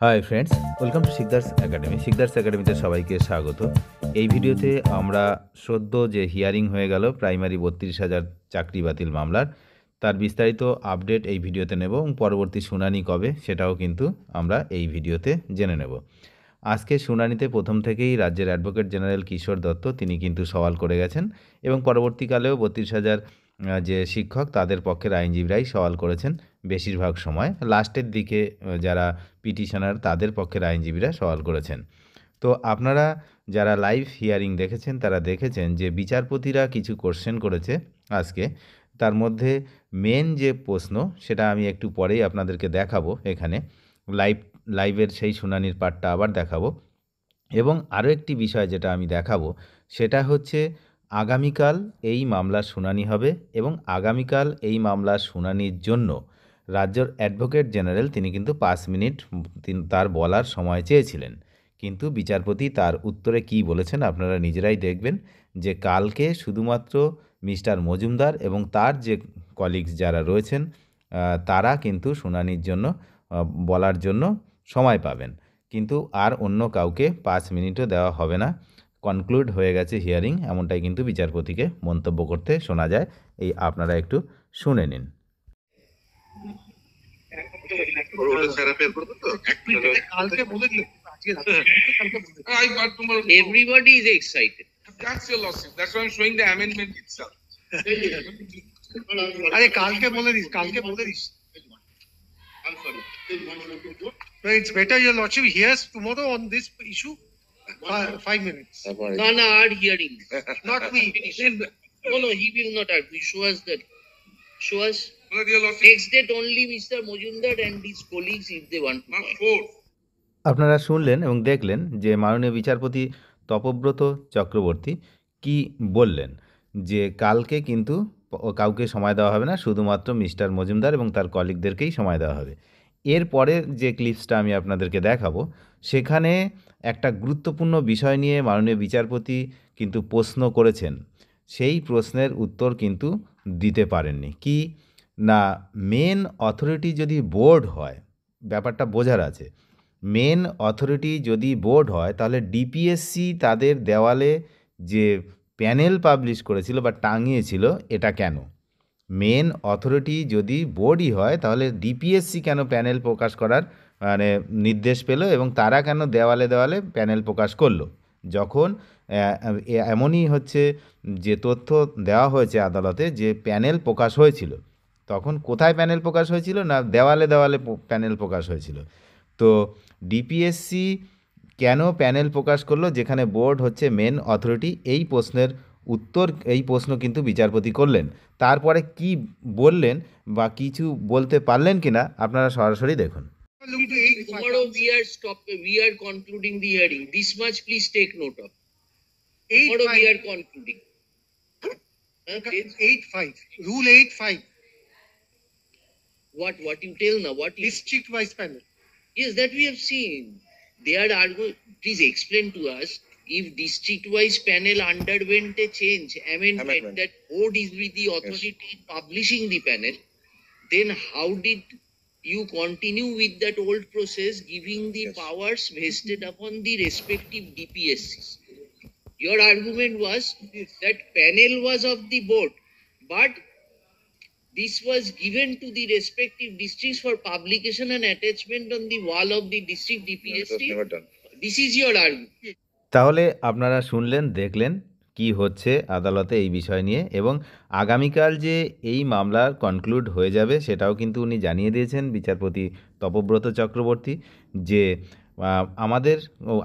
Hi friends, welcome to Sikdar's academy. Sikdar's একাডেমিতে সবাইকে স্বাগত। এই ভিডিওতে আমরা সদ্য যে হিয়ারিং হয়ে গেল প্রাইমারি 32,000 চাকরি বাতিল মামলার, তার বিস্তারিত আপডেট এই ভিডিওতে নেব এবং পরবর্তী শুনানি কবে সেটাও কিন্তু আমরা এই ভিডিওতে জেনে নেব। আজকে শুনানিতে প্রথম থেকেই রাজ্যের অ্যাডভোকেট জেনারেল কিশোর দত্ত তিনি কিন্তু সওয়াল করে গেছেন এবং পরবর্তীকালেও 32,000 যে শিক্ষক তাদের পক্ষের আইনজীবীরাই সওয়াল করেছেন বেশিরভাগ সময়। লাস্টের দিকে যারা পিটিশনার তাদের পক্ষের আইনজীবীরা সওয়াল করেছেন। তো আপনারা যারা লাইভ হিয়ারিং দেখেছেন তারা দেখেছেন যে বিচারপতিরা কিছু কোশ্চেন করেছে আজকে। তার মধ্যে মেন যে প্রশ্ন সেটা আমি একটু পরেই আপনাদেরকে দেখাবো, এখানে লাইভের সেই শুনানির পার্টটা আবার দেখাবো। এবং আরও একটি বিষয় যেটা আমি দেখাবো সেটা হচ্ছে আগামীকাল এই মামলার শুনানি হবে এবং আগামীকাল এই মামলার শুনানির জন্য রাজ্যের অ্যাডভোকেট জেনারেল তিনি কিন্তু 5 মিনিট তার বলার সময় চেয়েছিলেন, কিন্তু বিচারপতি তার উত্তরে কী বলেছেন আপনারা নিজেরাই দেখবেন যে কালকে শুধুমাত্র মিস্টার মজুমদার এবং তার যে কলিগস যারা রয়েছেন তারা কিন্তু শুনানির জন্য বলার জন্য সময় পাবেন, কিন্তু আর অন্য কাউকে 5 মিনিটও দেওয়া হবে না। কনক্লুড হয়ে গেছে হিয়ারিং, এমনটাই কিন্তু বিচারপতিকে মন্তব্য করতে শোনা যায়। এই আপনারা একটু শুনে নিন। Everybody is excited. That's your lawsuit. That's why I'm showing the amendment itself. अरे काल के बोले this I'm sorry. No, it's better your lordship hears tomorrow on this issue. 5 minutes. No, our hearing. Not me. No, he will not argue. Show us that. Show us. Well, your lawsuit. Next date only Mr. Mojumdar and his colleagues if they want to. Not force. আপনারা শুনলেন এবং দেখলেন যে মাননীয় বিচারপতি তপব্রত চক্রবর্তী কি বললেন, যে কালকে কিন্তু কাউকে সময় দেওয়া হবে না, শুধুমাত্র মিস্টার মজুমদার এবং তার কলিগদেরকেই সময় দেওয়া হবে। এরপরে যে ক্লিপসটা আমি আপনাদেরকে দেখাবো সেখানে একটা গুরুত্বপূর্ণ বিষয় নিয়ে মাননীয় বিচারপতি কিন্তু প্রশ্ন করেছেন, সেই প্রশ্নের উত্তর কিন্তু দিতে পারেননি। কি না, মেন অথরিটি যদি বোর্ড হয়, ব্যাপারটা বোঝার আছে, মেন অথরিটি যদি বোর্ড হয় তাহলে ডিপিএসসি তাদের দেওয়ালে যে প্যানেল পাবলিশ করেছিল বা টাঙিয়েছিল এটা কেন? মেন অথরিটি যদি বোর্ডই হয় তাহলে ডিপিএসসি কেন প্যানেল প্রকাশ করার মানে নির্দেশ পেল এবং তারা কেন দেওয়ালে দেওয়ালে প্যানেল প্রকাশ করলো? যখন এমনই হচ্ছে যে তথ্য দেওয়া হয়েছে আদালতে যে প্যানেল প্রকাশ হয়েছিল, তখন কোথায় প্যানেল প্রকাশ হয়েছিল? না দেওয়ালে দেওয়ালে প্যানেল প্রকাশ হয়েছিল। তো ডিপিএসসি কেন প্যানেল প্রকাশ করলো যেখানে বোর্ড হচ্ছে মেন অথরিটি? এই প্রশ্নের উত্তর, এই প্রশ্ন কিন্তু বিচারপতি করলেন। তারপরে কি বললেন বা কিছু বলতে পারলেন কিনা আপনারা সরাসরি দেখুন। Tomorrow we are concluding the hearing. This much please take note of. Tomorrow we are concluding. 8-5. Rule 8-5. What you tell now? What is? District wise panel. Yes, that we have seen. They are arguing. Please explain to us if district-wise panel underwent a change, amendment. That board is with the authority publishing the panel. Then how did you continue with that old process, giving the powers vested upon the respective DPSCs? Your argument was that panel was of the board, but this was given to the respective districts for publication and attachment on the wall of the district DPSC. This is your argument. তাহলে আপনারা শুনলেন, দেখলেন কি হচ্ছে আদালতে এই বিষয় নিয়ে, এবং আগামীকাল যে এই মামলার কনক্লুড হয়ে যাবে সেটাও কিন্তু উনি জানিয়ে দিয়েছেন বিচারপতি তপব্রত চক্রবর্তী, যে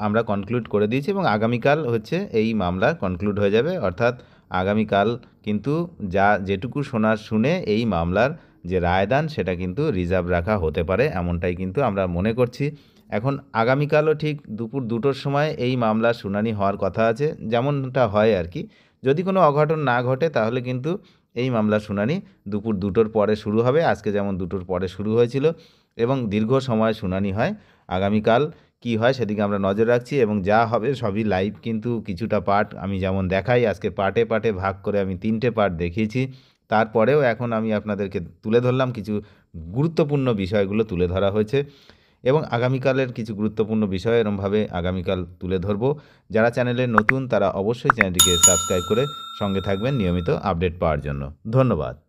আমরা কনক্লুড করে দিয়েছি এবং আগামীকাল হচ্ছে এই মামলা কনক্লুড হয়ে যাবে। অর্থাৎ আগামীকাল কিন্তু যেটুকু শুনে এই মামলার যে রায়দান সেটা কিন্তু রিজার্ভ রাখা হতে পারে, এমনটাই কিন্তু আমরা মনে করছি। এখন আগামীকালও ঠিক দুপুর 2টোর সময় এই মামলার শুনানি হওয়ার কথা আছে, যেমনটা হয় আর কি। যদি কোনো অঘটন না ঘটে তাহলে কিন্তু এই মামলার শুনানি দুপুর 2টোর পরে শুরু হবে, আজকে যেমন 2টোর পরে শুরু হয়েছিল, এবং দীর্ঘ সময় শুনানি হয়। আগামীকাল কি হয় সেদিকে আমরা নজর রাখছি এবং যা হবে সবই লাইভ, কিন্তু কিছুটা পার্ট আমি যেমন দেখাই আজকে পার্টে পার্টে ভাগ করে আমি 3টে পার্ট দেখিয়েছি। তারপরেও এখন আমি আপনাদেরকে তুলে ধরলাম, কিছু গুরুত্বপূর্ণ বিষয়গুলো তুলে ধরা হয়েছে। এবং আগামীকালের কিছু গুরুত্বপূর্ণ বিষয় এরমভাবে আগামীকাল তুলে ধরব। যারা চ্যানেলে নতুন তারা অবশ্যই চ্যানেলটিকে সাবস্ক্রাইব করে সঙ্গে থাকবেন নিয়মিত আপডেট পাওয়ার জন্য। ধন্যবাদ।